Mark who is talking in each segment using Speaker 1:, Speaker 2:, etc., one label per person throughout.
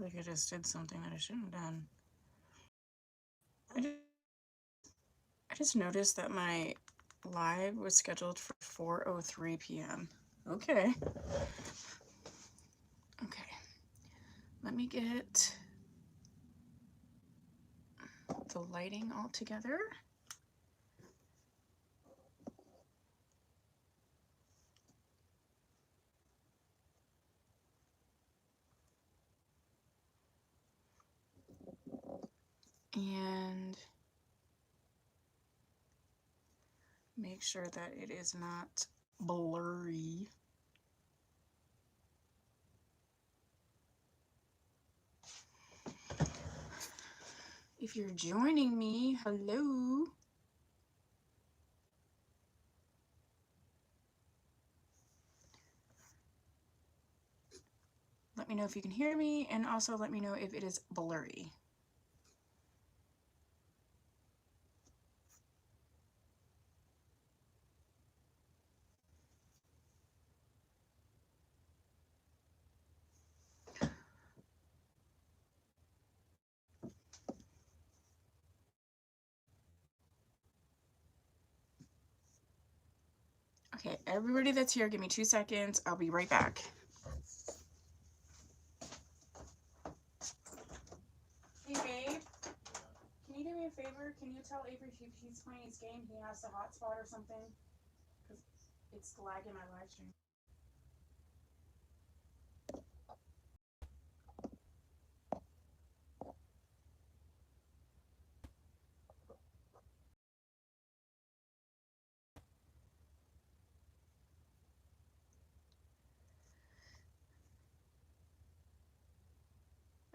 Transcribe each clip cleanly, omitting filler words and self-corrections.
Speaker 1: feel like I just did something that I shouldn't have done. I just noticed that my live was scheduled for 4:03 p.m. Okay. Okay. Let me get the lighting all together. And make sure that it is not blurry. If you're joining me, hello. Let me know if you can hear me, and also let me know if it is blurry. Okay, everybody that's here, give me 2 seconds. I'll be right back. Hey, babe. Can you do me a favor? Can you tell Avery if he's playing his game, he has to hotspot or something? Because it's lagging my live stream.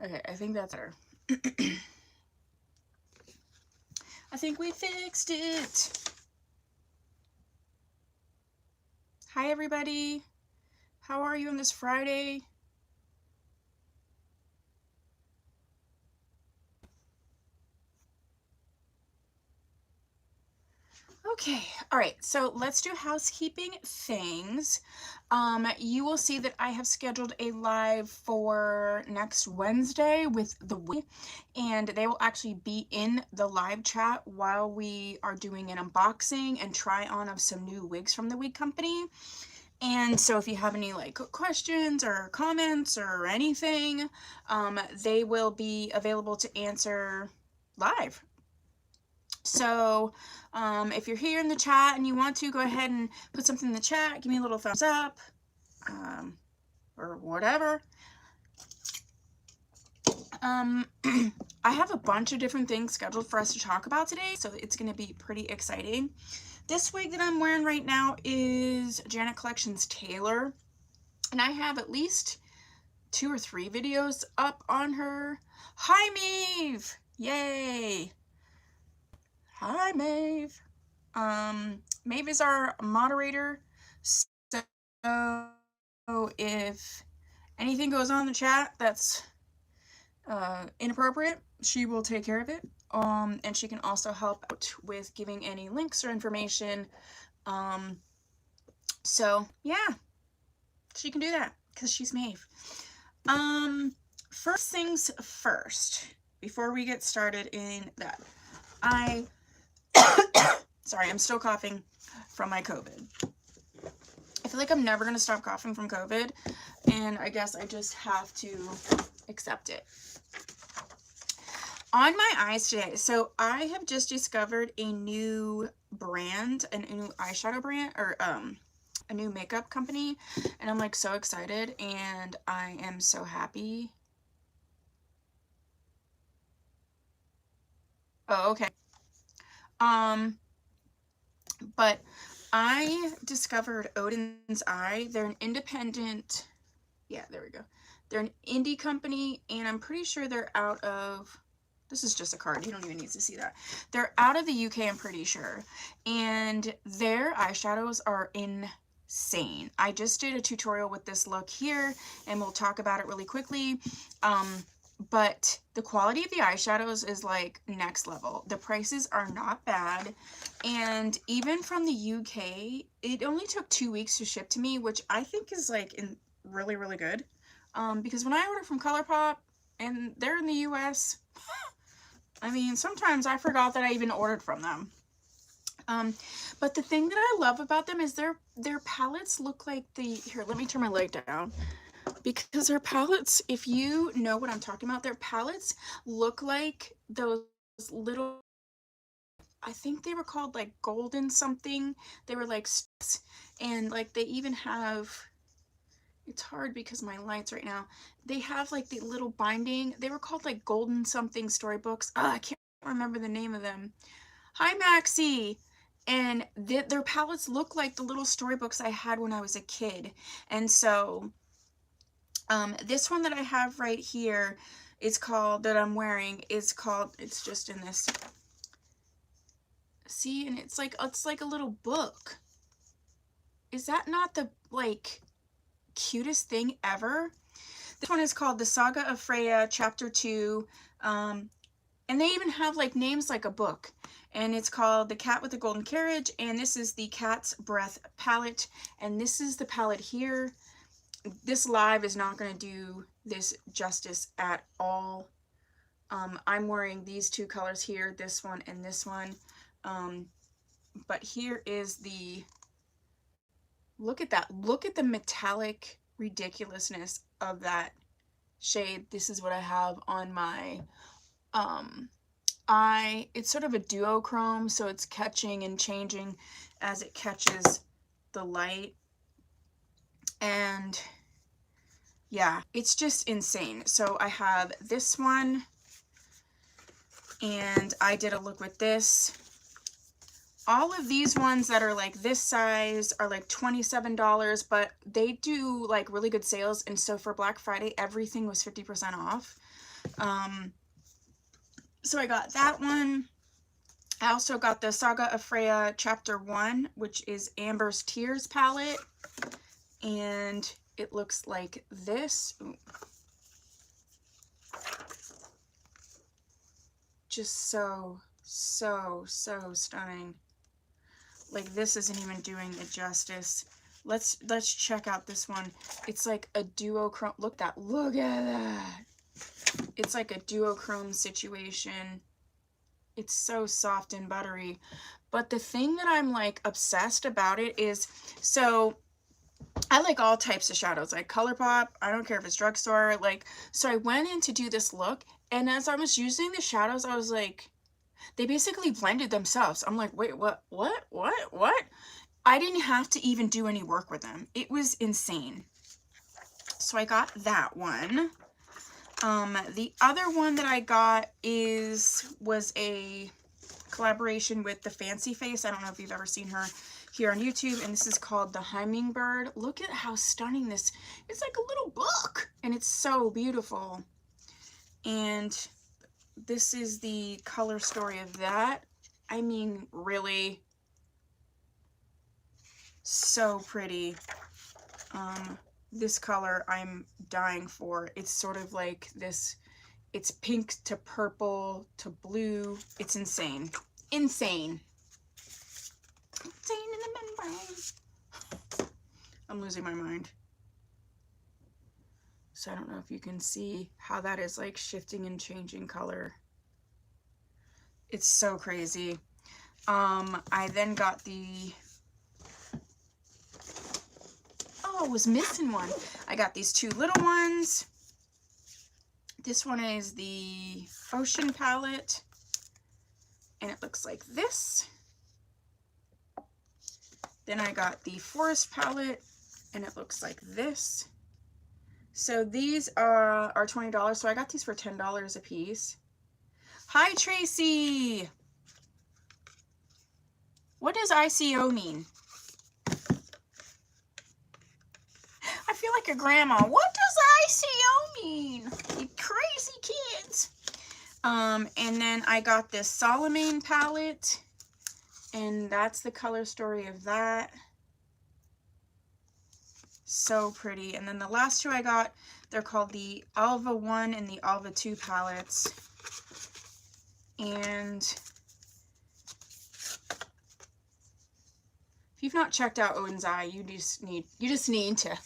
Speaker 1: Okay, I think that's her. I think we fixed it. Hi, everybody. How are you on this Friday? Okay, all right, so let's do housekeeping things. You will see that I have scheduled a live for next Wednesday with the wig, and they will actually be in the live chat while we are doing an unboxing and try on of some new wigs from the wig company. And so if you have any like questions or comments or anything, they will be available to answer live. So if you're here in the chat and you want to, go ahead and put something in the chat, give me a little thumbs up, or whatever. I have a bunch of different things scheduled for us to talk about today, so it's going to be pretty exciting. This wig that I'm wearing right now is Janet Collection's Taylor, and I have at least 2 or 3 videos up on her. Hi, Maeve! Yay! Hi, Maeve. Maeve is our moderator, so if anything goes on in the chat that's inappropriate, she will take care of it. And she can also help out with giving any links or information. So yeah, she can do that because she's Maeve. First things first, before we get started in that, sorry, I'm still coughing from my COVID. I feel like I'm never going to stop coughing from COVID, and I guess I just have to accept it. On my eyes today, so I have just discovered a new brand, a new eyeshadow brand, or a new makeup company, and I'm like so excited, and I am so happy. Oh, okay. But I discovered Oden's Eye. They're an independent, yeah, there we go. They're an indie company, and I'm pretty sure they're out of, this is just a card, you don't even need to see that. They're out of the UK, I'm pretty sure. And their eyeshadows are insane. I just did a tutorial with this look here, and we'll talk about it really quickly. But the quality of the eyeshadows is like next level. The prices are not bad. And even from the UK, it only took 2 weeks to ship to me, which I think is like really, really good. Because when I order from ColourPop, and they're in the US. I mean, sometimes I forgot that I even ordered from them. But the thing that I love about them is their palettes look like the, here, let me turn my light down. Because their palettes, if you know what I'm talking about, their palettes look like those little, I think they were called like golden something. They were like, and like they even have, it's hard because my lights right now, they have like the little binding, they were called like golden something storybooks. I can't remember the name of them. Hi Maxie. And their palettes look like the little storybooks I had when I was a kid. And so this one that I have right here is called, that I'm wearing, is called, it's just in this, see, and it's like a little book. Is that not the like cutest thing ever? This one is called The Saga of Freya Chapter 2, and they even have like names like a book, and it's called The Cat with the Golden Carriage, and this is the Cat's Breath palette, and this is the palette here. This live is not going to do this justice at all. I'm wearing these two colors here, this one and this one, but here is the, look at that, look at the metallic ridiculousness of that shade. This is what I have on my eye. It's sort of a duochrome, so it's catching and changing as it catches the light, and yeah, it's just insane. So I have this one, and I did a look with this. All of these ones that are like this size are like $27, but they do like really good sales, and so for Black Friday everything was 50% off. So I got that one. I also got the Saga of Freya Chapter 1, which is Amber's Tears palette, and it looks like this. Ooh. Just so stunning. Like, this isn't even doing it justice. Let's check out this one. It's like a duochrome. Look at that. It's like a duochrome situation. It's so soft and buttery. But the thing that I'm like obsessed about it is, so I like all types of shadows, like ColourPop. I don't care if it's drugstore. Like, so I went in to do this look, and as I was using the shadows, I was like, they basically blended themselves. I'm like, wait, what? I didn't have to even do any work with them. It was insane. So I got that one. The other one that I got was a collaboration with the Fancy Face. I don't know if you've ever seen her here on YouTube, and this is called The Hummingbird. Look at how stunning this, it's like a little book, and it's so beautiful. And this is the color story of that. I mean, really, so pretty. This color I'm dying for. It's sort of like this, it's pink to purple to blue. It's insane. Insane. Insane in the membrane. I'm losing my mind. So I don't know if you can see how that is like shifting and changing color. It's so crazy. I then got the, oh, I was missing one. I got these two little ones. This one is the Ocean palette, and it looks like this. Then I got the Forest palette, and it looks like this. So these are $20, so I got these for $10 a piece. Hi, Tracy! What does ICO mean? I feel like a grandma. What does ICO mean? You crazy kids. And then I got this Solomon palette, and that's the color story of that. So pretty. And then the last two I got, they're called the Alva 1 and the Alva 2 palettes. And if you've not checked out Oden's Eye, you just need to.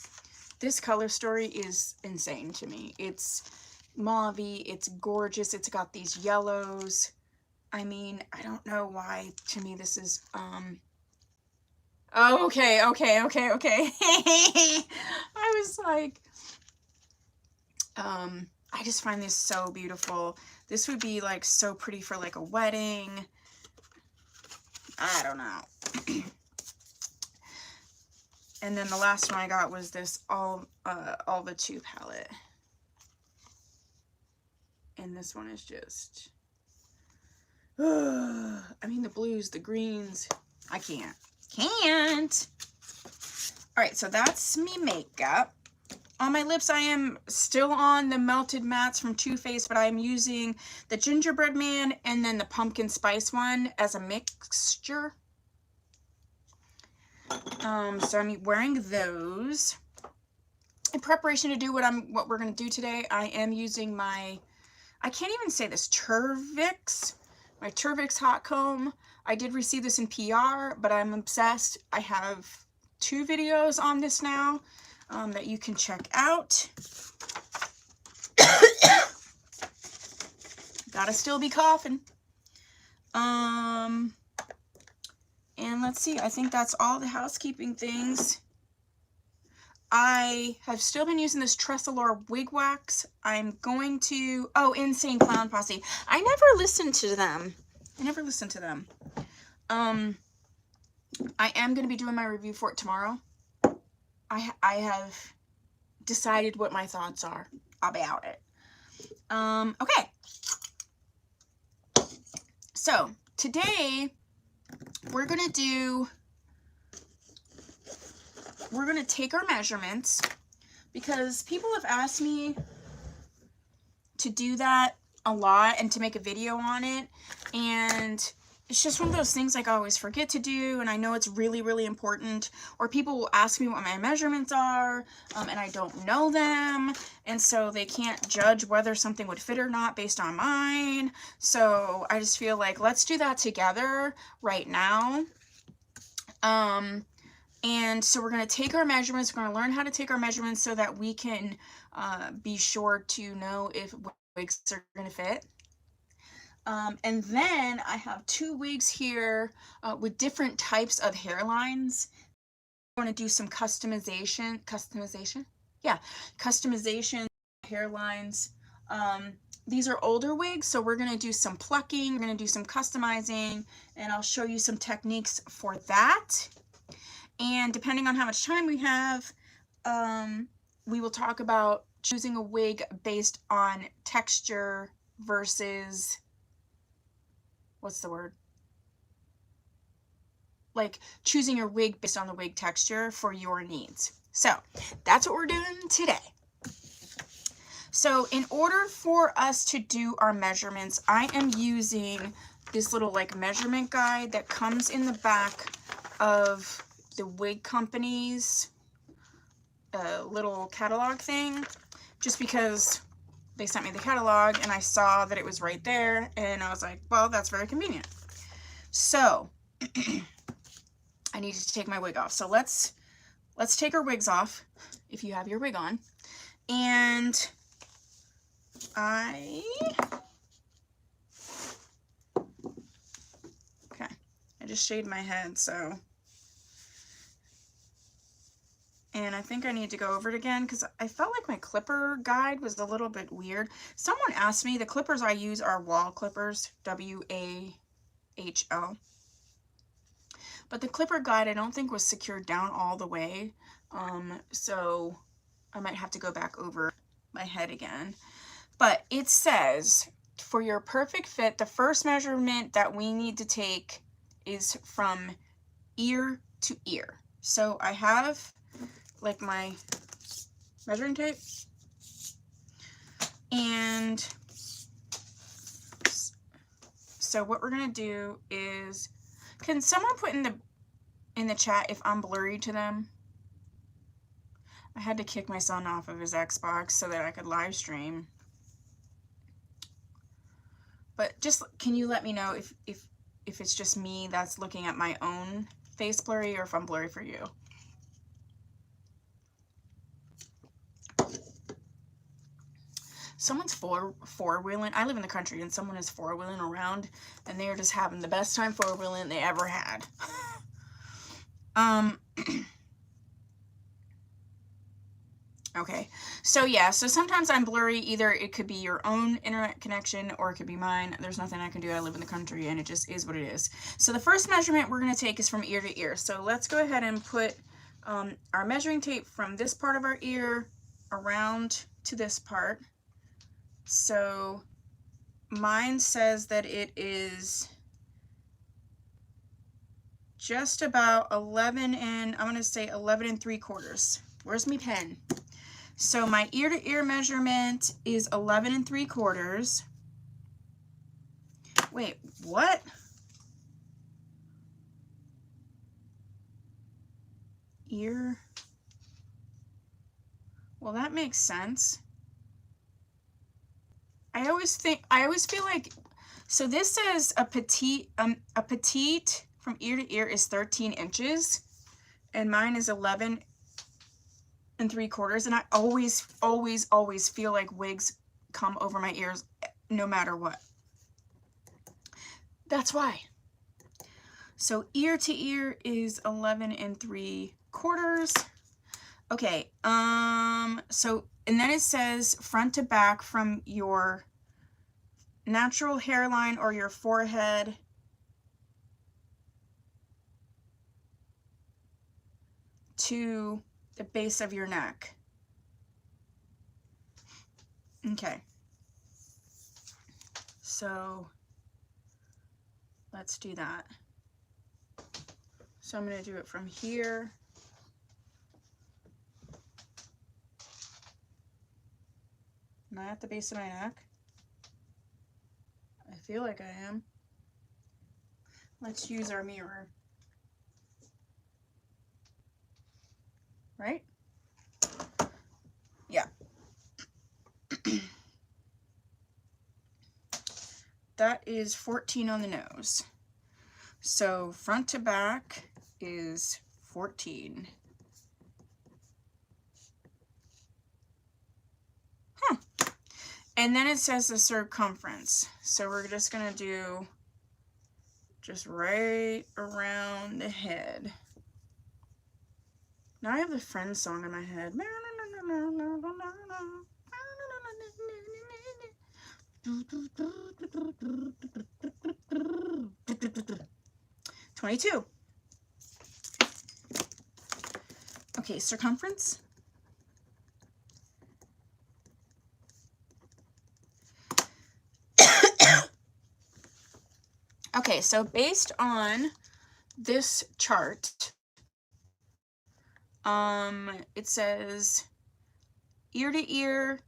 Speaker 1: This color story is insane to me. It's mauvey. It's gorgeous. It's got these yellows. I mean, I don't know why, to me, this is, oh, okay. I was like, I just find this so beautiful. This would be like so pretty for like a wedding. I don't know. And then the last one I got was this all the 2 palette. And this one is just, I mean, the blues, the greens, I can't. All right, so that's me makeup. On my lips, I am still on the Melted Mattes from Too Faced, but I'm using the Gingerbread Man and then the Pumpkin Spice one as a mixture. So I'm wearing those. In preparation to do what we're going to do today, I am using my, I can't even say this, Terviix, my Terviix Hotcomb. I did receive this in PR, but I'm obsessed. I have 2 videos on this now that you can check out. Gotta still be coughing. And let's see, I think that's all the housekeeping things. I have still been using this Tressolore wig wax. I'm going to, oh, Insane Clown Posse. I never listened to them. I am going to be doing my review for it tomorrow. I have decided what my thoughts are about it. Okay. So, today, we're going to take our measurements, because people have asked me to do that a lot and to make a video on it, and it's just one of those things like I always forget to do, and I know it's really, really important, or people will ask me what my measurements are, and I don't know them, and so they can't judge whether something would fit or not based on mine. So I just feel like let's do that together right now. And so we're going to take our measurements. We're going to learn how to take our measurements so that we can be sure to know if wigs are going to fit. And then I have 2 wigs here with different types of hairlines. I want to do some customization hairlines. These are older wigs, so we're going to do some plucking, we're going to do some customizing, and I'll show you some techniques for that. And depending on how much time we have, we will talk about choosing a wig based on texture versus, what's the word? Like choosing your wig based on the wig texture for your needs. So that's what we're doing today. So in order for us to do our measurements, I am using this little like measurement guide that comes in the back of the wig company's little catalog thing, just because they sent me the catalog and I saw that it was right there, and I was like, well, that's very convenient. So I needed to take my wig off. So let's take our wigs off, if you have your wig on. And I just shaved my head, so, and I think I need to go over it again because I felt like my clipper guide was a little bit weird. Someone asked me, the clippers I use are wall clippers, W-A-H-L. But the clipper guide I don't think was secured down all the way, so I might have to go back over my head again. But it says, for your perfect fit, the first measurement that we need to take is from ear to ear. So I have like my measuring tape, and so what we're gonna do is, can someone put in the chat if I'm blurry to them? I had to kick my son off of his Xbox so that I could live stream. But just, can you let me know if it's just me that's looking at my own face blurry, or if I'm blurry for you? someone's four-wheeling. I live in the country and someone is four-wheeling around and they're just having the best time four-wheeling they ever had. Okay, so yeah, so sometimes I'm blurry. Either it could be your own internet connection or it could be mine. There's nothing I can do. I live in the country and it just is what it is. So the first measurement we're going to take is from ear to ear. So let's go ahead and put our measuring tape from this part of our ear around to this part. So mine says that it is just about 11 and I'm going to say 11 3/4. Where's my pen? So my ear to ear measurement is 11 3/4. Wait, what? Ear. Well, that makes sense. I always feel like, so this says a petite from ear to ear is 13 inches and mine is 11 3/4, and I always feel like wigs come over my ears no matter what. That's why. So ear to ear is 11 3/4. Okay, so, and then it says front to back from your natural hairline or your forehead to the base of your neck. Okay. So let's do that. So I'm going to do it from here. Am I at the base of my neck? I feel like I am. Let's use our mirror. Right? Yeah. That is 14 on the nose. So front to back is 14. Huh. And then it says the circumference. So we're just going to do just right around the head. Now I have the Friends song in my head. 22. Okay, circumference. Okay, so based on this chart, it says ear to ear,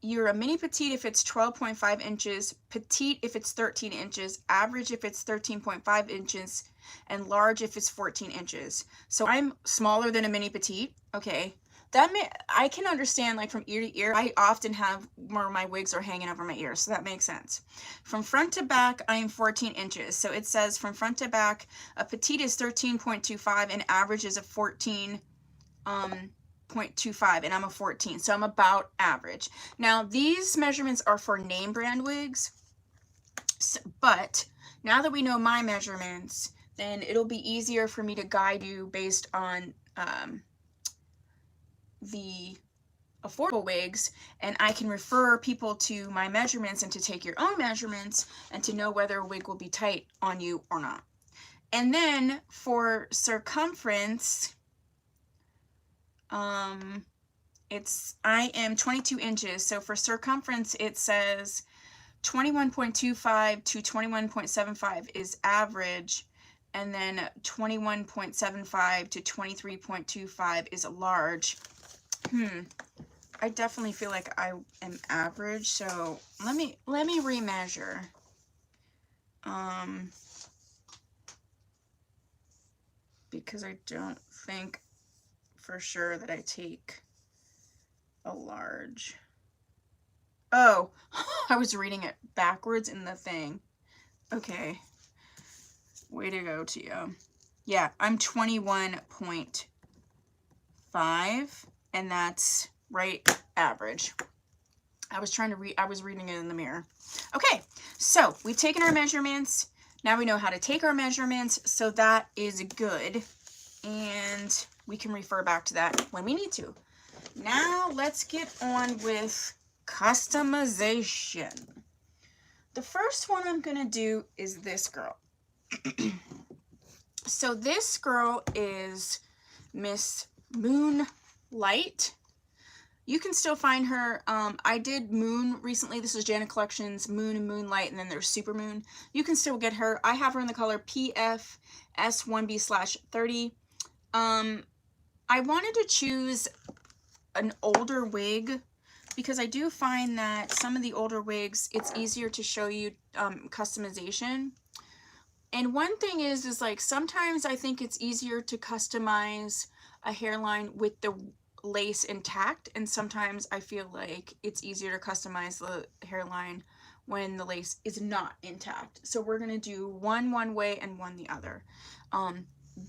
Speaker 1: you're a mini petite if it's 12.5 inches, petite if it's 13 inches, average if it's 13.5 inches, and large if it's 14 inches. So I'm smaller than a mini petite. Okay, I can understand, like, from ear to ear. I often have where my wigs are hanging over my ears, so that makes sense. From front to back, I am 14 inches. So it says from front to back, a petite is 13.25 and average is a 14.25, and I'm a 14, so I'm about average. Now these measurements are for name brand wigs, but now that we know my measurements, then it'll be easier for me to guide you based on the affordable wigs, and I can refer people to my measurements and to take your own measurements and to know whether a wig will be tight on you or not. And then for circumference, I am 22 inches. So for circumference, it says 21.25 to 21.75 is average, and then 21.75 to 23.25 is large. I definitely feel like I am average, so let me remeasure. Because I don't think for sure that I take a large. Oh, I was reading it backwards in the thing. Okay. Way to go, Tia. Yeah, I'm 21.5, and that's right average. I was reading it in the mirror. Okay, so we've taken our measurements. Now we know how to take our measurements, so that is good. And we can refer back to that when we need to. Now let's get on with customization. The first one I'm gonna do is this girl. So this girl is Miss Moon Lite. You can still find her. I did Moon recently. This is Janet Collections Moon and Moon Lite, and then there's Super Moon. You can still get her. I have her in the color PFS1B/30. I wanted to choose an older wig because I do find that some of the older wigs, it's easier to show you customization. And one thing is like sometimes I think it's easier to customize a hairline with the lace intact, and sometimes I feel like it's easier to customize the hairline when the lace is not intact. So we're gonna do one way and one the other.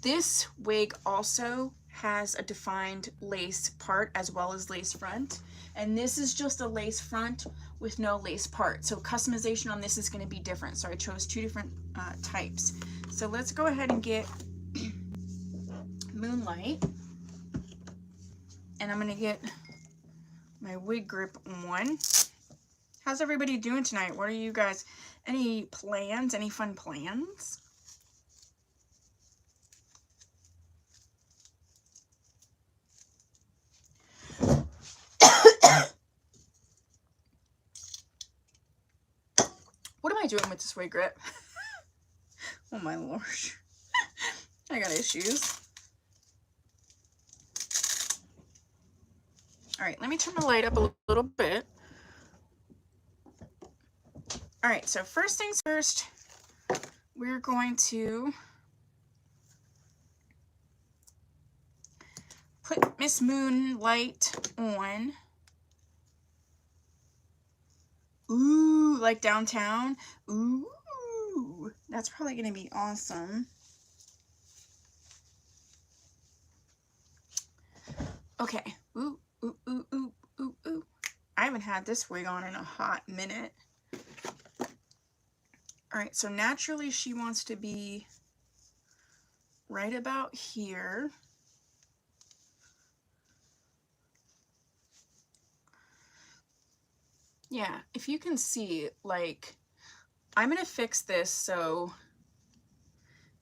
Speaker 1: This wig also has a defined lace part as well as lace front, and this is just a lace front with no lace part. So customization on this is going to be different. So I chose two different types. So let's go ahead and get Moonlight, and I'm going to get my wig grip on. How's everybody doing tonight? What are you guys, any plans, any fun plans? What am I doing with this wig grip? Oh my lord. I got issues. Alright, let me turn the light up a little bit. Alright, so first things first, we're going to put Miss Moon Lite on. Ooh, like downtown. Ooh, that's probably going to be awesome. Okay. Ooh, ooh, ooh, ooh, ooh, ooh. I haven't had this wig on in a hot minute. All right, so naturally she wants to be right about here. Yeah, if you can see, like, I'm going to fix this so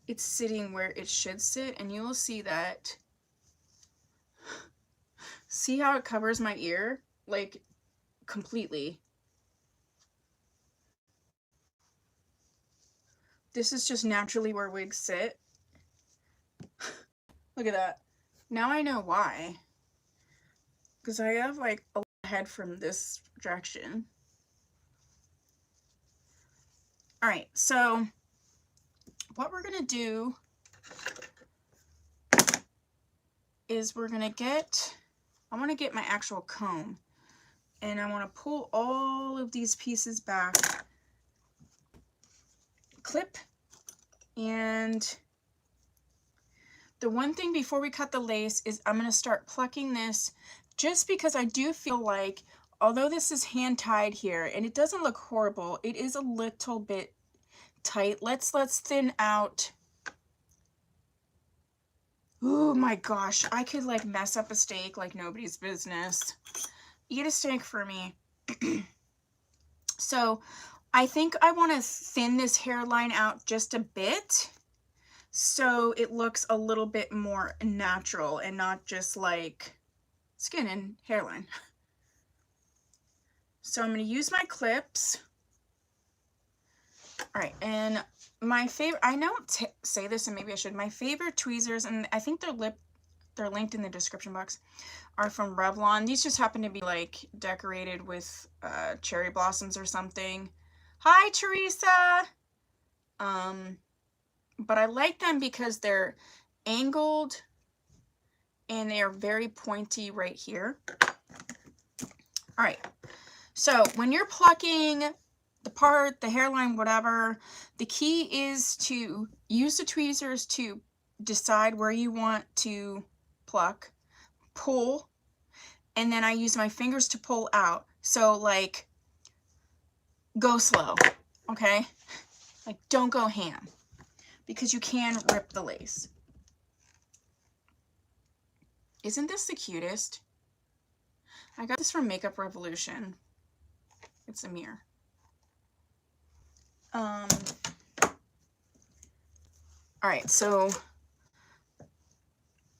Speaker 1: it's sitting where it should sit, and you will see that. See how it covers my ear? Like, completely. This is just naturally where wigs sit. Look at that. Now I know why. Because I have, like, a head from this direction. Alright, so what we're going to do is we're going to get, I want to get my actual comb, and I want to pull all of these pieces back, clip, and the one thing before we cut the lace is I'm going to start plucking this, just because I do feel like, although this is hand tied here and it doesn't look horrible, it is a little bit tight. Let's thin out. Oh my gosh, I could like mess up a steak like nobody's business. Eat a steak for me. So I think I want to thin this hairline out just a bit so it looks a little bit more natural and not just like skin and hairline. So I'm going to use my clips. All right, and my favorite, I don't say this, and maybe I should, my favorite tweezers, and I think they're linked in the description box, are from Revlon. These just happen to be like decorated with cherry blossoms or something. Hi, Teresa. But I like them because they're angled and they are very pointy right here. All right, so when you're plucking the part, the hairline, whatever, the key is to use the tweezers to decide where you want to pluck, pull, and then I use my fingers to pull out. So like, go slow, okay? Like, don't go ham, because you can rip the lace. Isn't this the cutest? I got this from Makeup Revolution. It's a mirror. All right, so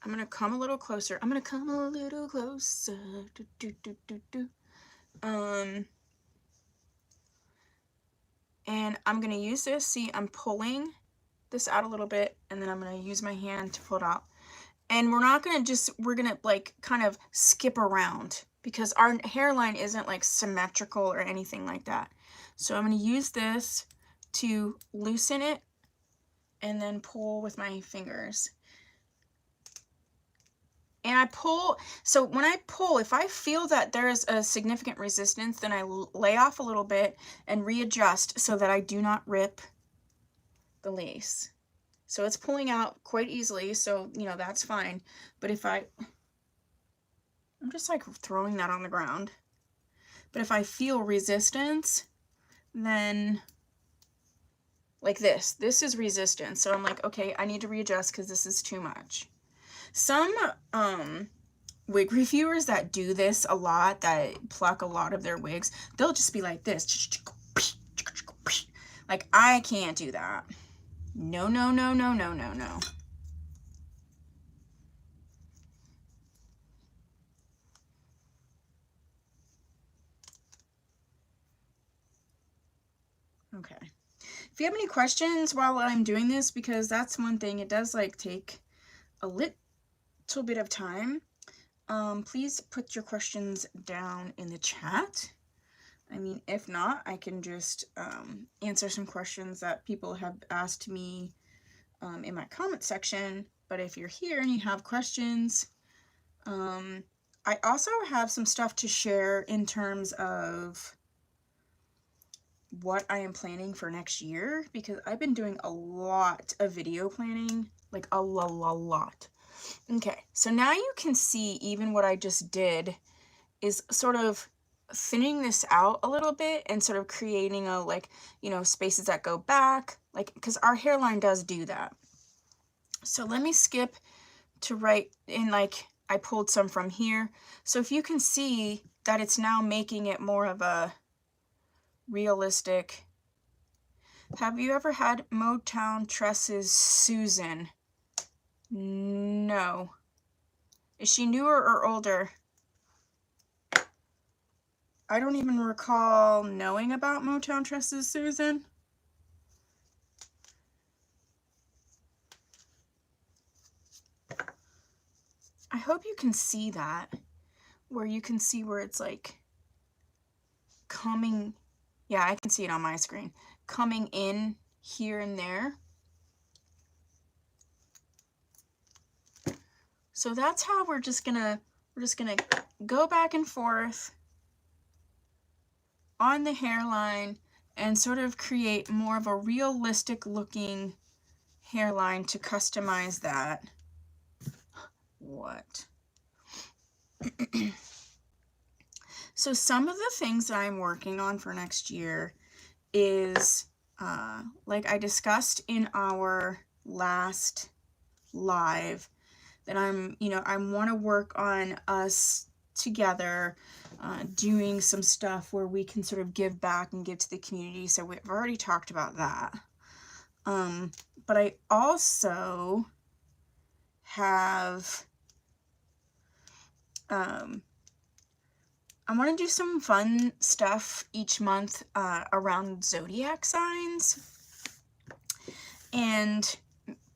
Speaker 1: I'm gonna come a little closer. I'm gonna come a little closer. Do, do, do, do, do. And I'm gonna use this. See, I'm pulling this out a little bit, and then I'm gonna use my hand to pull it out. And we're not gonna just, we're gonna like kind of skip around, because our hairline isn't like symmetrical or anything like that. So I'm gonna use this to loosen it and then pull with my fingers. And I pull, so when I pull, if I feel that there is a significant resistance, then I lay off a little bit and readjust so that I do not rip the lace. So it's pulling out quite easily, so, you know, that's fine. But if I'm just like throwing that on the ground. But if I feel resistance, then like this is resistance. So I'm like, okay, I need to readjust because this is too much. Some wig reviewers that do this a lot, that pluck a lot of their wigs, they'll just be like this. Like, I can't do that. No, no, no, no, no, no, no. Okay. If you have any questions while I'm doing this, because that's one thing, it does like take a little bit of time, please put your questions down in the chat. I mean, if not, I can just answer some questions that people have asked me in my comment section. But if you're here and you have questions, I also have some stuff to share in terms of what I am planning for next year, because I've been doing a lot of video planning, like a lot. Okay, so now you can see even what I just did is sort of thinning this out a little bit and sort of creating a, like, you know, spaces that go back, like, because our hairline does do that. So let me skip to right in, like, I pulled some from here. So if you can see that it's now making it more of a realistic. Have you ever had Motown Tresses Susan? No. Is she newer or older? I don't even recall knowing about Motown Tresses Susan. I hope you can see that, where you can see where it's like coming, yeah, I can see it on my screen, coming in here and there. So that's how we're just gonna go back and forth on the hairline and sort of create more of a realistic looking hairline to customize that. What? So some of the things that I'm working on for next year is, like I discussed in our last live, that I'm, you know, I want to work on us together, doing some stuff where we can sort of give back and give to the community. So we've already talked about that. But I also have, I want to do some fun stuff each month around zodiac signs, and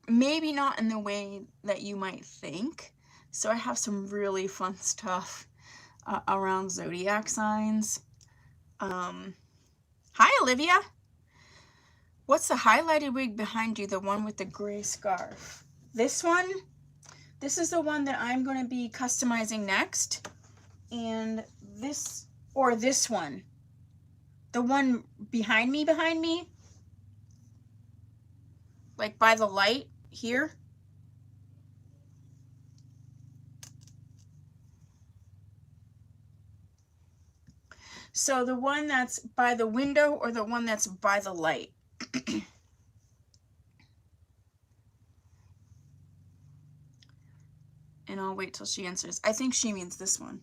Speaker 1: maybe not in the way that you might think. So I have some really fun stuff around zodiac signs. Hi, Olivia. What's the highlighted wig behind you? The one with the gray scarf. This one? This is the one that I'm going to be customizing next. And this, or this one. The one behind me, like by the light here. So the one that's by the window or the one that's by the light? And I'll wait till she answers. I think she means this one.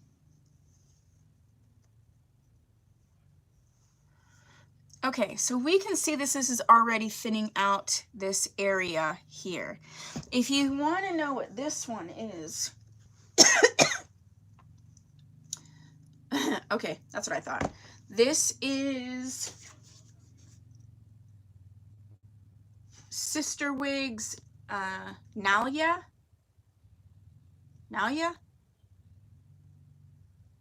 Speaker 1: Okay, so we can see this is already thinning out this area here. If you want to know what this one is, okay, that's what I thought. This is Sister Wigs Nalia,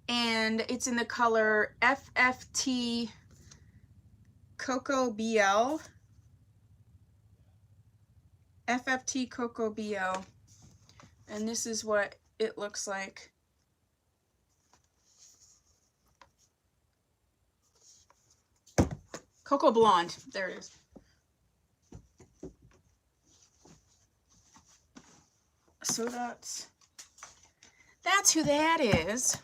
Speaker 1: and it's in the color FFT Cocoa BL. FFT Cocoa BL. And this is what it looks like. Cocoa Blonde. There it is. So that's who that is.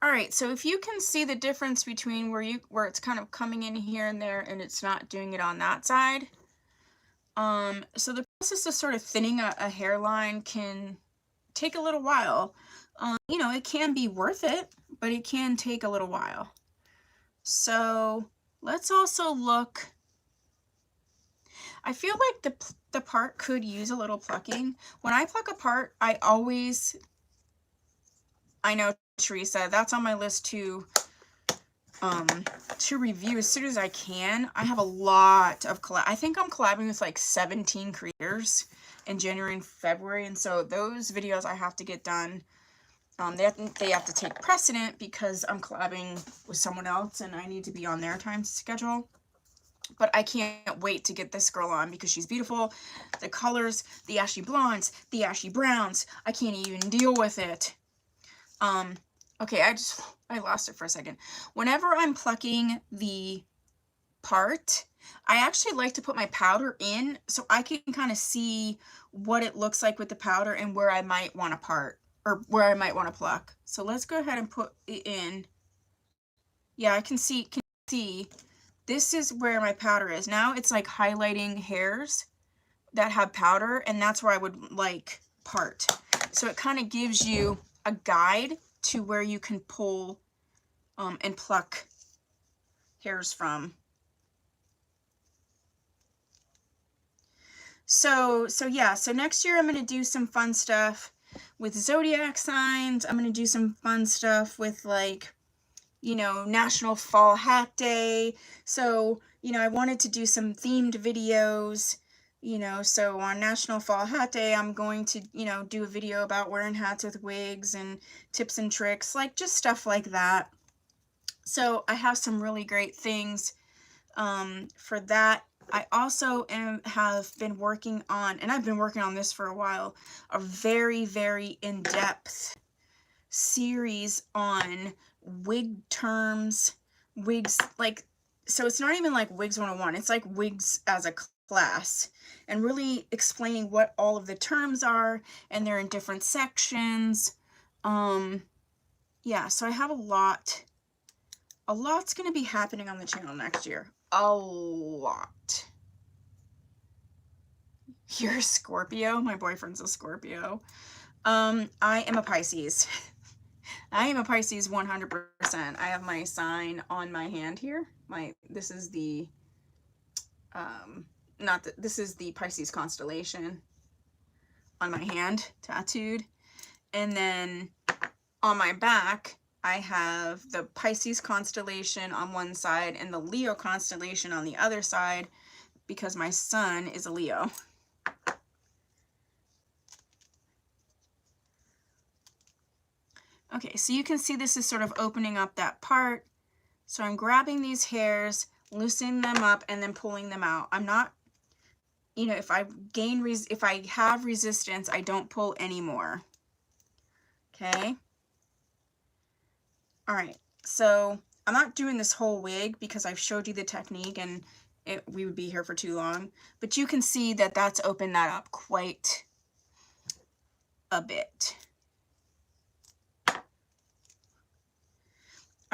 Speaker 1: All right, so if you can see the difference between where it's kind of coming in here and there and it's not doing it on that side. So the process of sort of thinning a hairline can take a little while. You know, it can be worth it, but it can take a little while. So let's also look. I feel like the part could use a little plucking. When I pluck a part, I know, Teresa, that's on my list to review as soon as I can. I have a lot of I think I'm collabing with like 17 creators in January and February, and so those videos I have to get done. They have to take precedent because I'm collabing with someone else and I need to be on their time schedule. But I can't wait to get this girl on because she's beautiful. The colors, the ashy blondes, the ashy browns, I can't even deal with it. Okay, I lost it for a second. Whenever I'm plucking the part, I actually like to put my powder in so I can kind of see what it looks like with the powder and where I might want to part or where I might want to pluck. So let's go ahead and put it in. Yeah, I can see this is where my powder is. Now it's like highlighting hairs that have powder, and that's where I would like part. So it kind of gives you a guide to where you can pull and pluck hairs from. So yeah, so next year I'm going to do some fun stuff with zodiac signs. I'm going to do some fun stuff with, like, you know, National Fall Hat Day. So, you know, I wanted to do some themed videos, you know, so on National Fall Hat Day, I'm going to, you know, do a video about wearing hats with wigs and tips and tricks, like just stuff like that. So I have some really great things for that. I also have been working on, and I've been working on this for a while, a very, very in-depth series on wig terms, wigs, like, so it's not even like Wigs 101, it's like wigs as a class, and really explaining what all of the terms are, and they're in different sections. Yeah, so I have a lot's going to be happening on the channel next year. A lot. You're a Scorpio? My boyfriend's a Scorpio. I am a Pisces. I am a Pisces 100%. I have my sign on my hand here. This is the this is the Pisces constellation on my hand, tattooed. And then on my back, I have the Pisces constellation on one side and the Leo constellation on the other side because my sun is a Leo. Okay, so you can see this is sort of opening up that part. So I'm grabbing these hairs, loosening them up, and then pulling them out. I'm not, you know, if I have resistance, I don't pull anymore. Okay. All right, so I'm not doing this whole wig because I've showed you the technique and we would be here for too long, but you can see that that's opened that up quite a bit.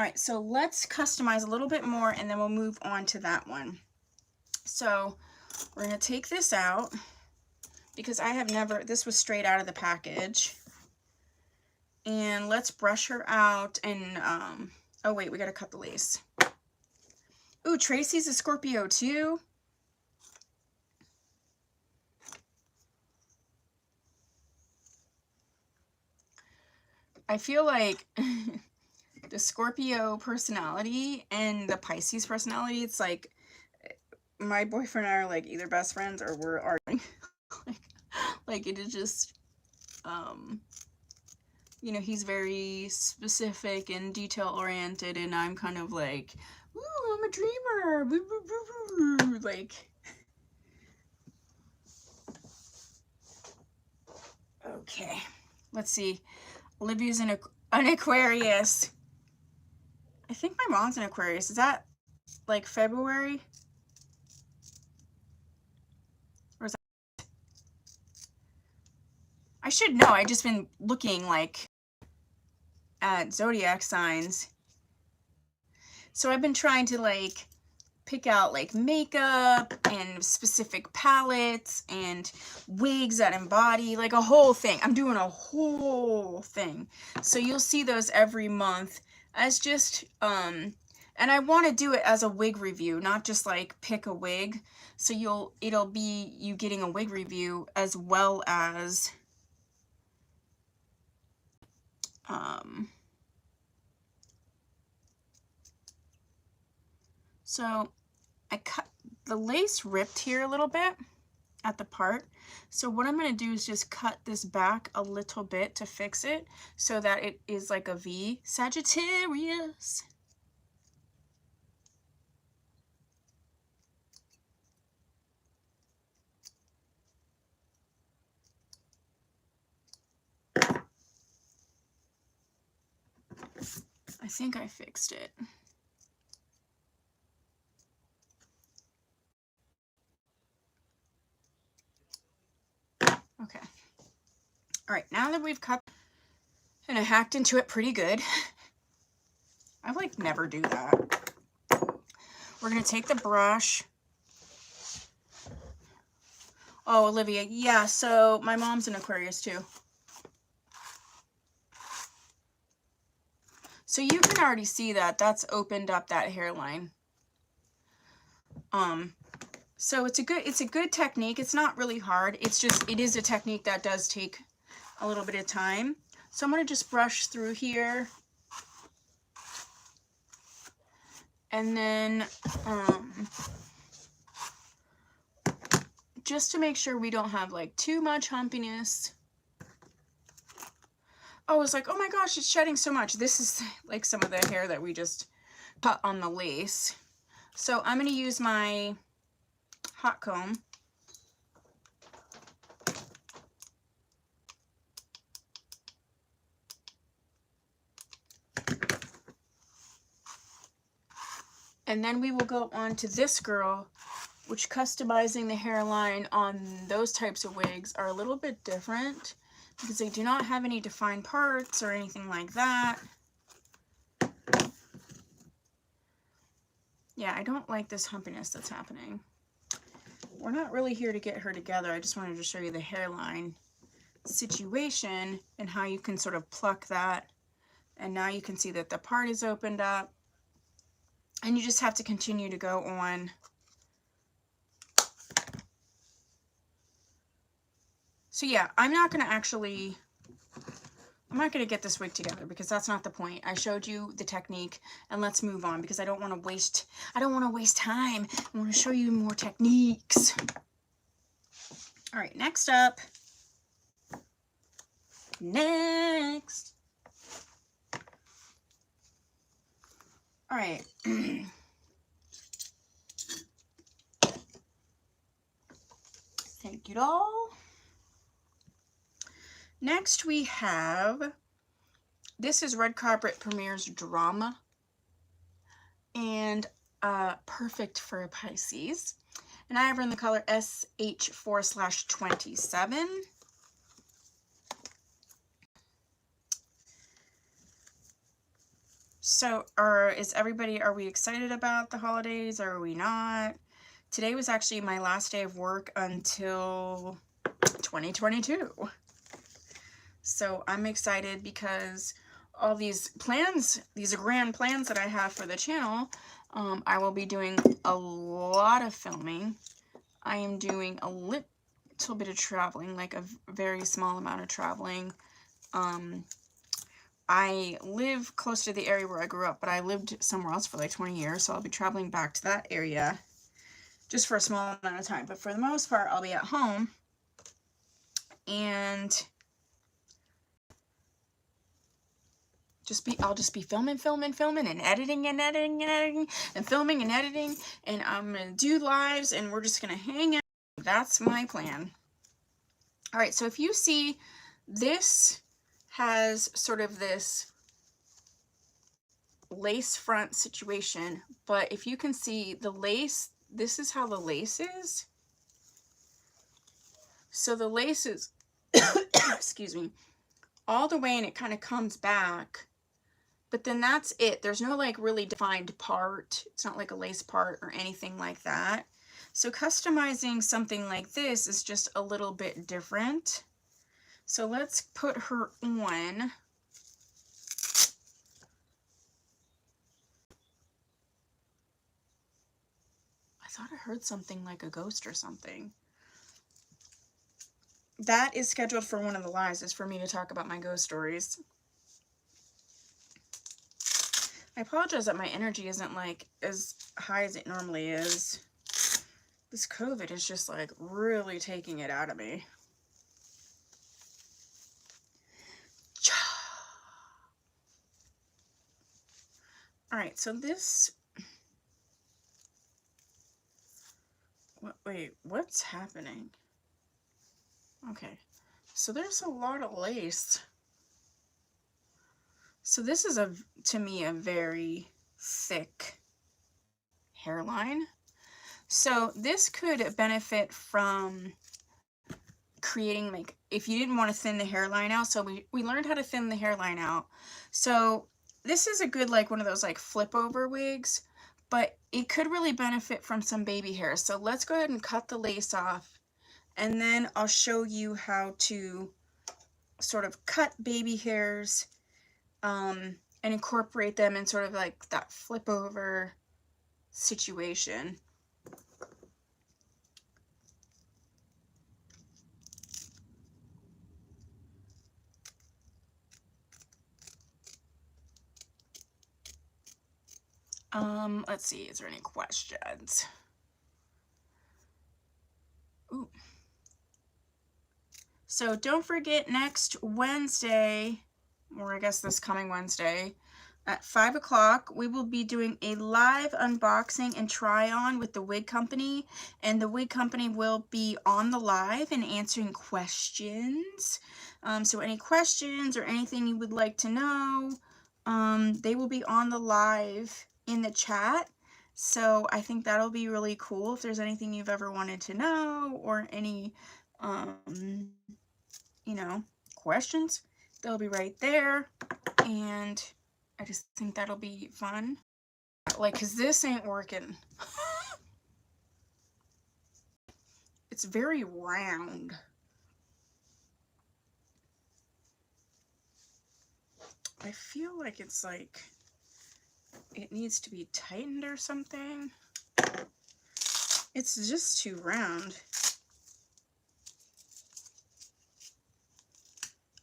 Speaker 1: All right, so let's customize a little bit more and then we'll move on to that one. So we're gonna take this out because I have never, this was straight out of the package. And let's brush her out and, oh wait, we gotta cut the lace. Ooh, Tracy's a Scorpio too. I feel like the Scorpio personality and the Pisces personality, it's like my boyfriend and I are like either best friends or we're arguing. like it is just, you know, he's very specific and detail oriented, and I'm kind of like, ooh, I'm a dreamer. Boo, boo, boo, boo. Like, okay, let's see. Olivia's an Aquarius. I think my mom's an Aquarius. Is that like February? Or is that... I should know. I just been looking like at zodiac signs. So I've been trying to like pick out like makeup and specific palettes and wigs that embody, like a whole thing. I'm doing a whole thing. So you'll see those every month as just, and I want to do it as a wig review, not just like pick a wig. So it'll be you getting a wig review as well as, so I cut the lace, ripped here a little bit at the part. So what I'm going to do is just cut this back a little bit to fix it so that it is like a V. Sagittarius. I think I fixed it. Okay. All right, now that we've cut and I hacked into it pretty good, I like never do that. We're gonna take the brush. Oh, Olivia, yeah, so my mom's an Aquarius too. So you can already see that that's opened up that hairline. So it's a good technique. It's not really hard. It's just, it is a technique that does take a little bit of time. So I'm going to just brush through here. And then, just to make sure we don't have like too much humpiness. Oh, it's like, oh my gosh, it's shedding so much. This is like some of the hair that we just cut on the lace. So I'm going to use my hot comb. And then we will go on to this girl, which customizing the hairline on those types of wigs are a little bit different because they do not have any defined parts or anything like that. Yeah, I don't like this humpiness that's happening. We're not really here to get her together. I just wanted to show you the hairline situation and how you can sort of pluck that. And now you can see that the part is opened up. And you just have to continue to go on. So yeah, I'm not going to get this wig together because that's not the point. I showed you the technique and let's move on because I don't want to waste time. I want to show you more techniques. All right, next up. All right. Thank you all. Next we have, this is Red Carpet Premieres Drama, and perfect for Pisces. And I have her in the color SH4/27. So are we excited about the holidays or are we not? Today was actually my last day of work until 2022. So I'm excited because all these plans, these grand plans that I have for the channel, I will be doing a lot of filming. I am doing a little bit of traveling, like a very small amount of traveling. I live close to the area where I grew up, but I lived somewhere else for like 20 years, so I'll be traveling back to that area just for a small amount of time. But for the most part, I'll be at home, and I'll just be filming, and editing, and filming and editing, and I'm gonna do lives, and we're just gonna hang out. That's my plan. All right, so if you see, this has sort of this lace front situation, but if you can see the lace, this is how the lace is. So the lace is, excuse me, all the way, and it kind of comes back, but then that's it. There's no like really defined part. It's not like a lace part or anything like that. So customizing something like this is just a little bit different. So let's put her on. I thought I heard something like a ghost or something. That is scheduled for one of the lives, is for me to talk about my ghost stories. I apologize that my energy isn't like as high as it normally is. This COVID is just like really taking it out of me. All right, so this, wait, what's happening? Okay, so there's a lot of lace. So this is, to me, a very thick hairline. So this could benefit from creating, like, if you didn't want to thin the hairline out. So we learned how to thin the hairline out. So this is a good, like, one of those like flip over wigs, but it could really benefit from some baby hair. So let's go ahead and cut the lace off, and then I'll show you how to sort of cut baby hairs and incorporate them in sort of like that flip over situation. Let's see, is there any questions? Ooh. So don't forget, next Wednesday, or I guess this coming Wednesday, at 5 o'clock, we will be doing a live unboxing and try on with the wig company, and the wig company will be on the live and answering questions. So any questions or anything you would like to know, they will be on the live in the chat. So I think that'll be really cool. If there's anything you've ever wanted to know, or any, you know, questions, they'll be right there. And I just think that'll be fun. Like, cause this ain't working. It's very round. I feel like it's like, it needs to be tightened or something. It's just too round.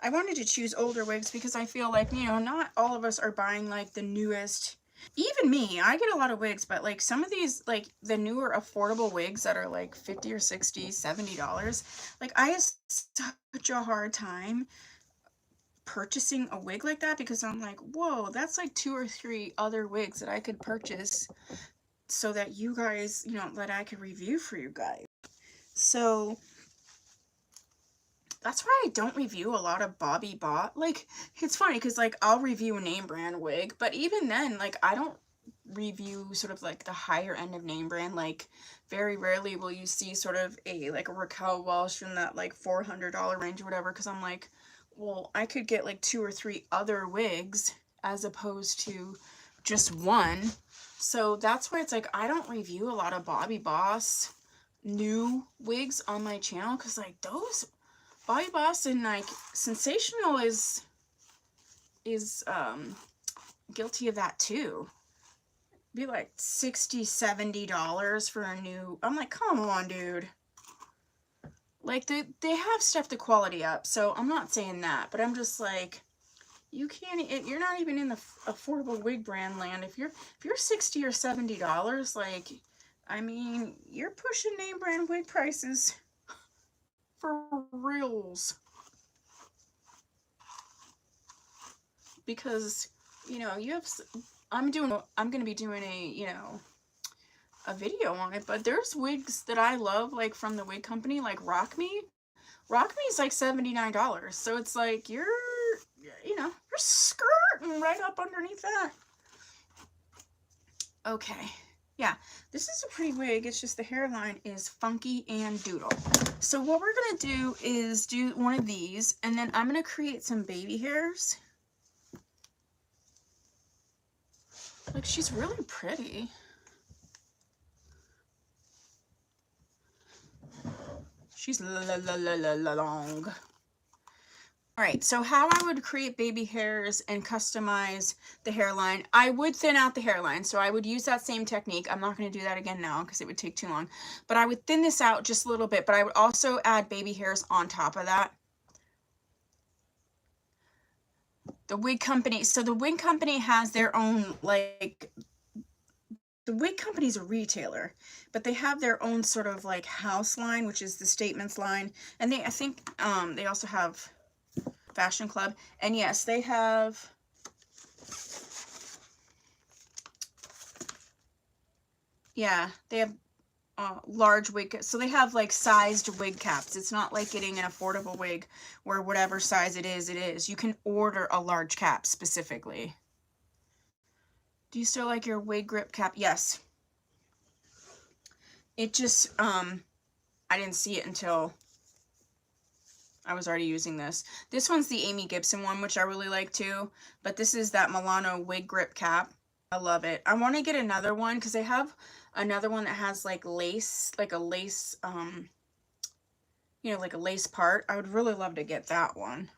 Speaker 1: I wanted to choose older wigs because I feel like, you know, not all of us are buying like the newest. Even me, I get a lot of wigs, but like some of these, like the newer affordable wigs that are like $50 or $60, $70, like I have such a hard time purchasing a wig like that, because I'm like, whoa, that's like 2 or 3 other wigs that I could purchase so that you guys, you know, that I could review for you guys. So that's why I don't review a lot of Bobby Bot. Like, it's funny because, like, I'll review a name brand wig, but even then, like, I don't review sort of, like, the higher end of name brand. Like, very rarely will you see sort of a, like, a Raquel Welch in that, like, $400 range or whatever, because I'm like, well, I could get, like, 2 or 3 other wigs as opposed to just one. So that's why it's like I don't review a lot of Bobbi Boss new wigs on my channel, because like those Bobbi Boss and like Sensational is guilty of that too. Be like $60-$70 for a new. I'm like, come on, dude. Like they have stepped the quality up, so I'm not saying that, but I'm just like, you can't. You're not even in the affordable wig brand land. If you're $60 or $70, like, I mean, you're pushing name brand wig prices for reals. Because, you know, you have. I'm gonna be doing a video on it, but there's wigs that I love, like from the wig company, like Rock Me. Rock Me is like $79, so it's like you're skirting right up underneath that. Okay, yeah, this is a pretty wig. It's just the hairline is funky and doodle. So what we're gonna do is do one of these, and then I'm gonna create some baby hairs. Like, she's really pretty. She's long. All right, so how I would create baby hairs and customize the hairline, I would thin out the hairline. So I would use that same technique. I'm not going to do that again now because it would take too long. But I would thin this out just a little bit, but I would also add baby hairs on top of that. The wig company, so the wig company has their own, like, the wig company's a retailer, but they have their own sort of like house line, which is the Statements line. And I think they also have Fashion Club. And yes, they have they have large wig. So they have like sized wig caps. It's not like getting an affordable wig where whatever size it is. You can order a large cap specifically. Do you still like your wig grip cap? Yes. It just, I didn't see it until I was already using this. This one's the Amy Gibson one, which I really like too. But this is that Milano wig grip cap. I love it. I want to get another one because they have another one that has like lace, like a lace, like a lace part. I would really love to get that one.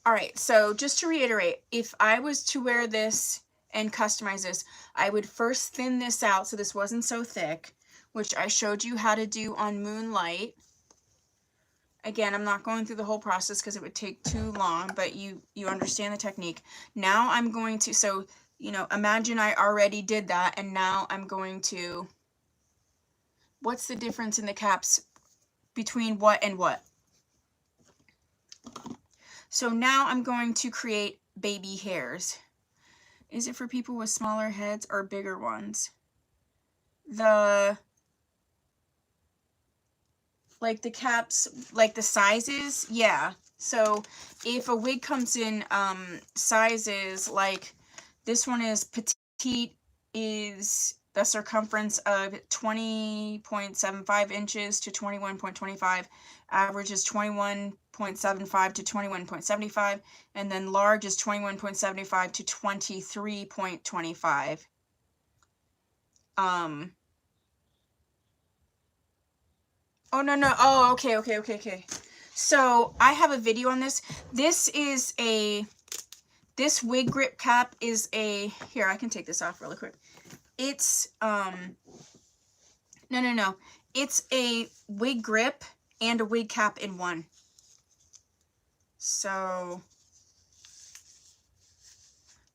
Speaker 1: All right, so just to reiterate, if I was to wear this and customize this, I would first thin this out so this wasn't so thick, which I showed you how to do on Moon Lite. Again, I'm not going through the whole process because it would take too long, but you understand the technique. Now I'm going to, so, imagine I already did that, and now I'm going to, what's the difference in the caps between what and what? So now I'm going to create baby hairs. Is it for people with smaller heads or bigger ones? Like the caps, like the sizes, yeah. So if a wig comes in sizes, like this one is petite, is the circumference of 20.75 inches to 21.25. Average is 21.75 to 21.75. And then large is 21.75 to 23.25. Oh, no. Oh, okay. So I have a video on this. This wig grip cap is here, I can take this off really quick. It's, no. It's a wig grip and a wig cap in one. So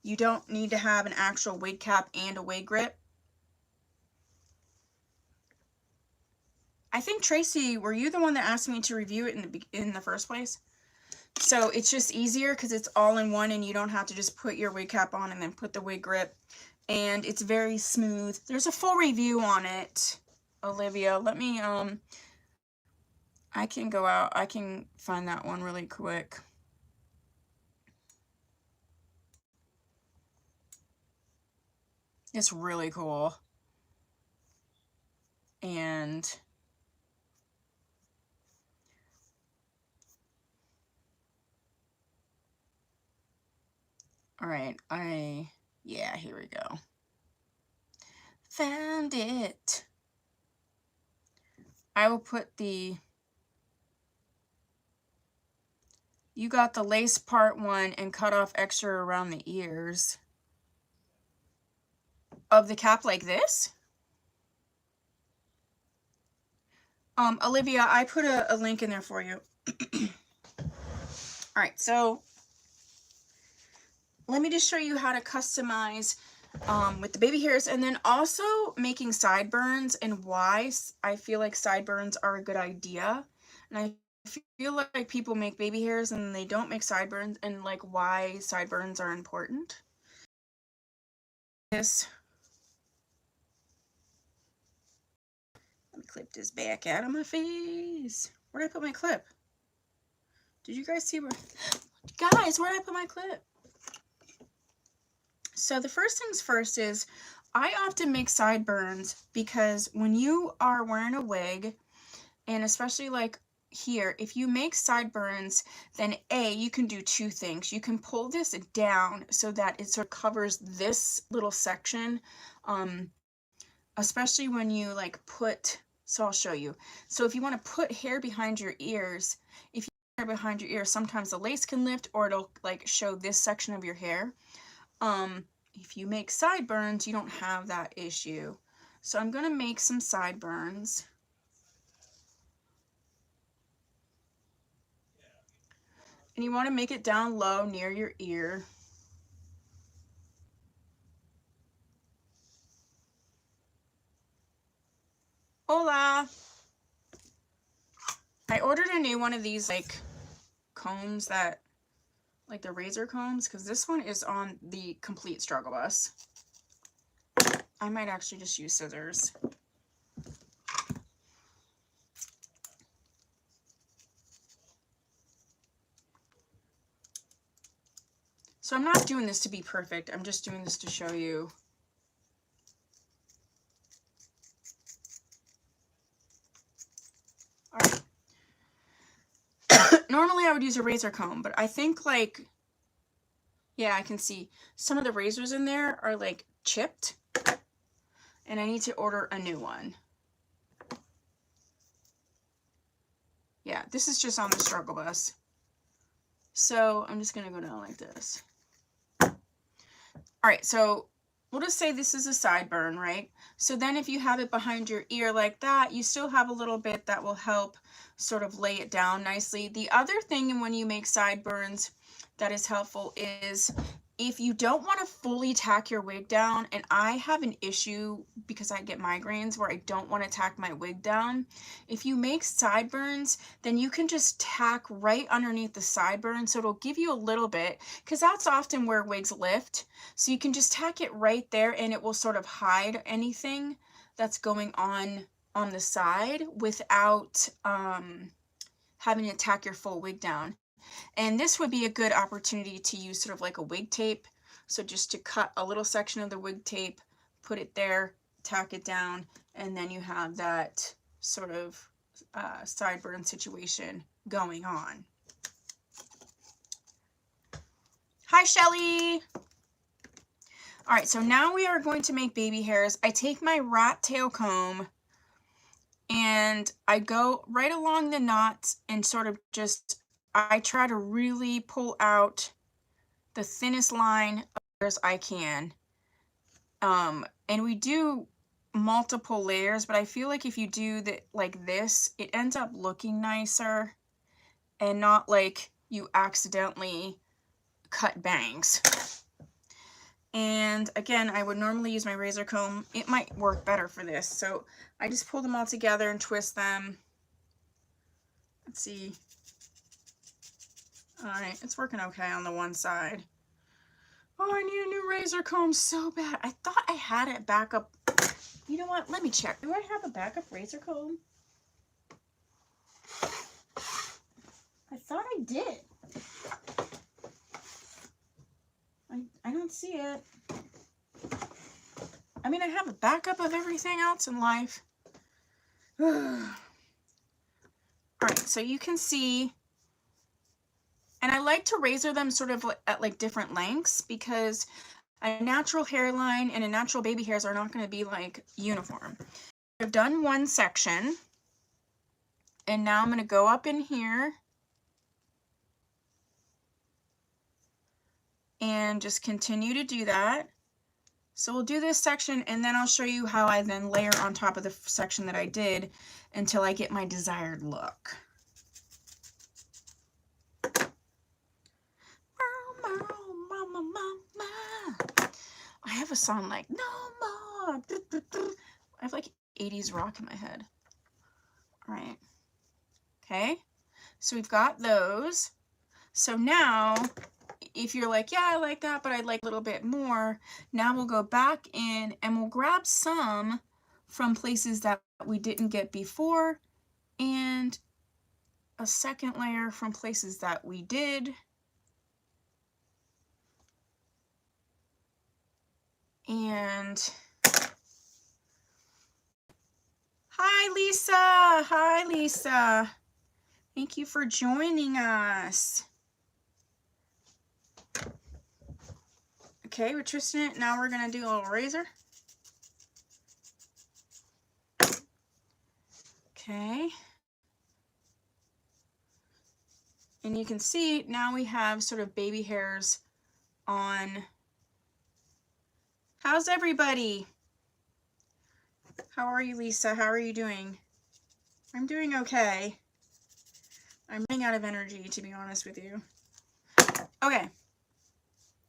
Speaker 1: you don't need to have an actual wig cap and a wig grip. I think, Tracy, were you the one that asked me to review it in the first place? So it's just easier because it's all in one and you don't have to just put your wig cap on and then put the wig grip. And it's very smooth. There's a full review on it, Olivia. Let me, I can go out. I can find that one really quick. It's really cool. And All right, yeah, here we go. Found it. I will put the, you got the lace part 1 and cut off extra around the ears of the cap like this. Olivia, I put a link in there for you. All right, so let me just show you how to customize with the baby hairs, and then also making sideburns and why I feel like sideburns are a good idea. And I feel like people make baby hairs and they don't make sideburns, and like why sideburns are important. This, let me clip this back out of my face. Where did I put my clip? Did you guys see where? Guys, where did I put my clip? So the first things first is I often make sideburns because when you are wearing a wig, and especially like here, if you make sideburns, then you can do 2 things. You can pull this down so that it sort of covers this little section, especially when you like put, so I'll show you. So if you want to put hair behind your ears, if you put hair behind your ears, sometimes the lace can lift or it'll like show this section of your hair. If you make sideburns, you don't have that issue. So I'm going to make some sideburns. And you want to make it down low near your ear. Hola! I ordered a new one of these like combs that, like the razor combs, because this one is on the complete struggle bus. I might actually just use scissors. So I'm not doing this to be perfect. I'm just doing this to show you. All right. Normally I would use a razor comb, but I think like, yeah, I can see some of the razors in there are like chipped, and I need to order a new one. Yeah, this is just on the struggle bus. So I'm just gonna go down like this. All right, so we'll just say this is a sideburn, right? So then if you have it behind your ear like that, you still have a little bit that will help sort of lay it down nicely. The other thing when you make sideburns that is helpful is if you don't want to fully tack your wig down, and I have an issue because I get migraines where I don't want to tack my wig down. If you make sideburns, then you can just tack right underneath the sideburn, so it'll give you a little bit, because that's often where wigs lift. So you can just tack it right there and it will sort of hide anything that's going on the side without having to tack your full wig down. And this would be a good opportunity to use sort of like a wig tape. So just to cut a little section of the wig tape, put it there, tack it down, and then you have that sort of sideburn situation going on. Hi, Shelly. All right, so now we are going to make baby hairs. I take my rat tail comb and I go right along the knots and sort of just, I try to really pull out the thinnest line of hairs I can. And we do multiple layers, but I feel like if you do that like this, it ends up looking nicer and not like you accidentally cut bangs. And again, I would normally use my razor comb. It might work better for this. So I just pull them all together and twist them. Let's see. All right, it's working okay on the one side. Oh, I need a new razor comb so bad. I thought I had it back up. You know what? Let me check. Do I have a backup razor comb? I thought I did. I don't see it. I mean, I have a backup of everything else in life. All right, so you can see And I like to razor them sort of at like different lengths, because a natural hairline and a natural baby hairs are not going to be like uniform. I've done one section, and now I'm going to go up in here and just continue to do that. So we'll do this section, and then I'll show you how I then layer on top of the section that I did until I get my desired look. I have a song like, no more. I have like 80s rock in my head. All right. Okay. So we've got those. So now, if you're like, yeah, I like that, but I'd like a little bit more, now we'll go back in and we'll grab some from places that we didn't get before, and a second layer from places that we did. And hi, Lisa. Hi, Lisa. Thank you for joining us. Okay, we're twisting it. Now we're going to do a little razor. Okay. And you can see now we have sort of baby hairs on. How's everybody? How are you, Lisa? How are you doing? I'm doing okay. I'm running out of energy, to be honest with you. Okay.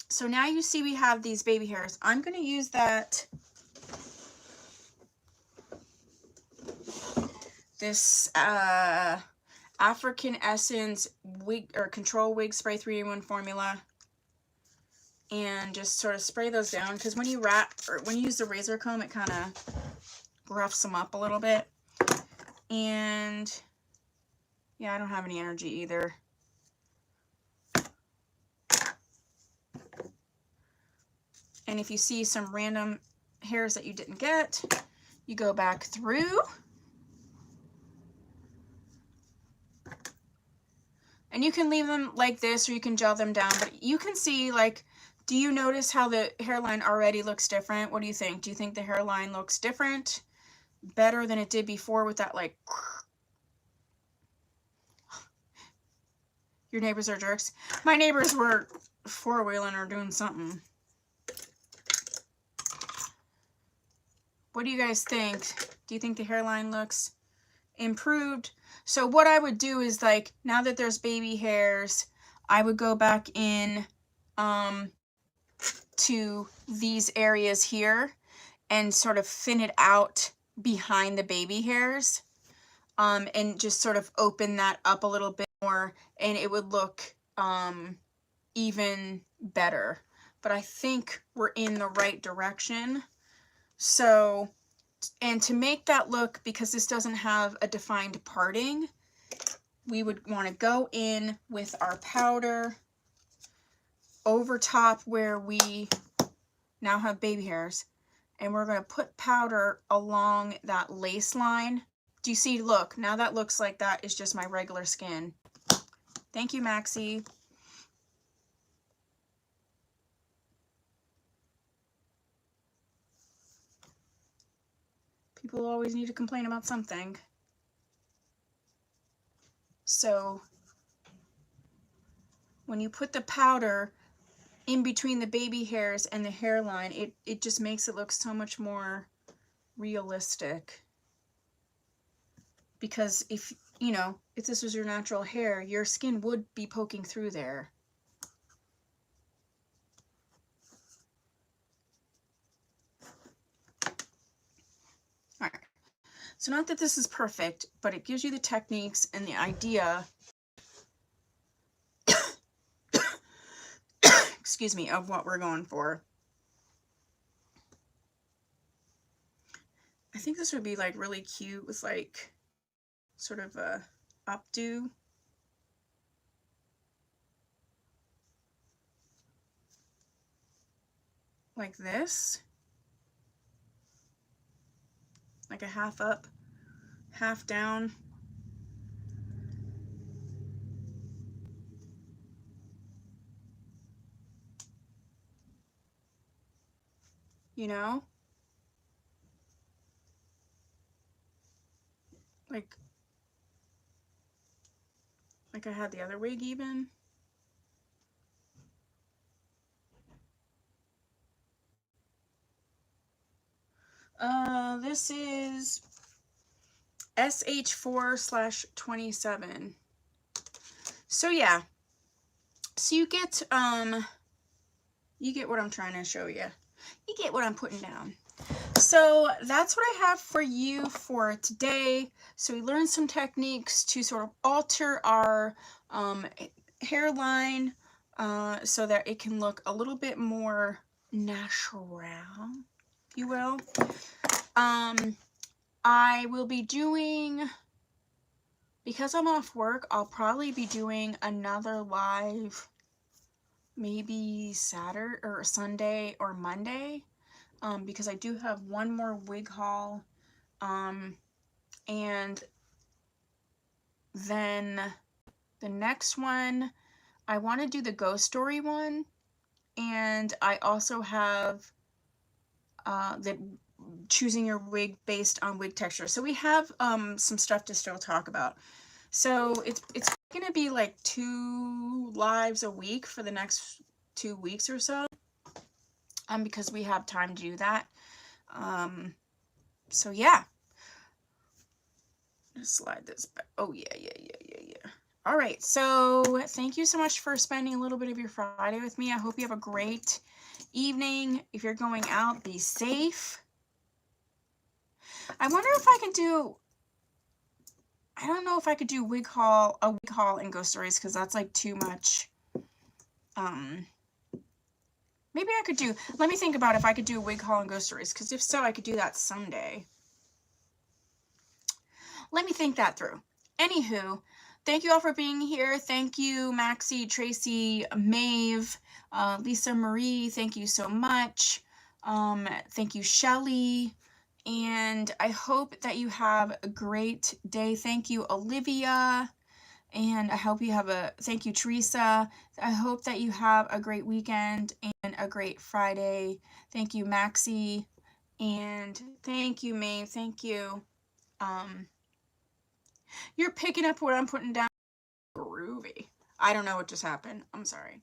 Speaker 1: So now you see we have these baby hairs. I'm going to use this African Essence wig or Control Wig Spray 3-in-1 formula, and just sort of spray those down, because when you use the razor comb, it kind of roughs them up a little bit. And yeah, I don't have any energy either. And if you see some random hairs that you didn't get, you go back through. And you can leave them like this, or you can gel them down, but you can see, like, do you notice how the hairline already looks different? What do you think? Do you think the hairline looks different? Better than it did before with that, like, your neighbors are jerks? My neighbors were four-wheeling or doing something. What do you guys think? Do you think the hairline looks improved? So what I would do is, like, now that there's baby hairs, I would go back in to these areas here and sort of thin it out behind the baby hairs, and just sort of open that up a little bit more, and it would look even better. But I think we're in the right direction. So, and to make that look, because this doesn't have a defined parting, we would want to go in with our powder over top where we now have baby hairs, and we're going to put powder along that lace line. Do you see? Look, now that looks like that is just my regular skin. Thank you, Maxie. People always need to complain about something. So when you put the powder in between the baby hairs and the hairline, it just makes it look so much more realistic. Because if, you know, if this was your natural hair, your skin would be poking through there. All right. So not that this is perfect, but it gives you the techniques and the idea, excuse me, of what we're going for. I think this would be like really cute with like sort of a updo. Like this. Like a half up, half down. you know? Like I had the other wig even. This is SH4/27. So yeah. So you get what I'm trying to show you. You get what I'm putting down. So that's what I have for you for today. So we learned some techniques to sort of alter our hairline so that it can look a little bit more natural, if you will. I will be doing, because I'm off work, I'll probably be doing another live maybe Saturday or Sunday or Monday, because I do have one more wig haul, and then the next one, I want to do the ghost story one, and I also have the choosing your wig based on wig texture. So we have some stuff to still talk about. So it's gonna be like 2 lives a week for the next 2 weeks or so, because we have time to do that. So yeah, just slide this back. Oh yeah. All right, so thank you so much for spending a little bit of your Friday with me. I hope you have a great evening. If you're going out, be safe. I wonder if I can do, I don't know if I could do a wig haul and ghost stories, because that's like too much. Maybe I could do, let me think about if I could do a wig haul and ghost stories, because if so, I could do that Sunday. Let me think that through. Anywho, thank you all for being here. Thank you, Maxie, Tracy, Maeve, Lisa Marie. Thank you so much. Thank you, Shelly. And I hope that you have a great day. Thank you, Olivia. And I hope you have thank you, Teresa. I hope that you have a great weekend and a great Friday. Thank you, Maxie. And thank you, Maeve. Thank you. You're picking up what I'm putting down. Groovy. I don't know what just happened. I'm sorry.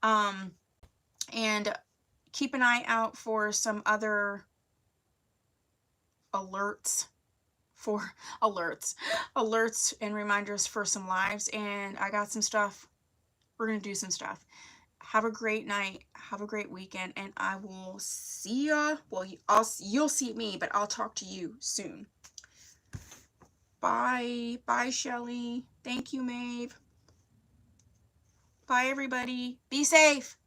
Speaker 1: And keep an eye out for some other alerts and reminders for some lives. And I got some stuff. We're going to do some stuff. Have a great night. Have a great weekend. And I will see ya. Well, you'll see me, but I'll talk to you soon. Bye. Bye, Shelly. Thank you, Maeve. Bye, everybody. Be safe.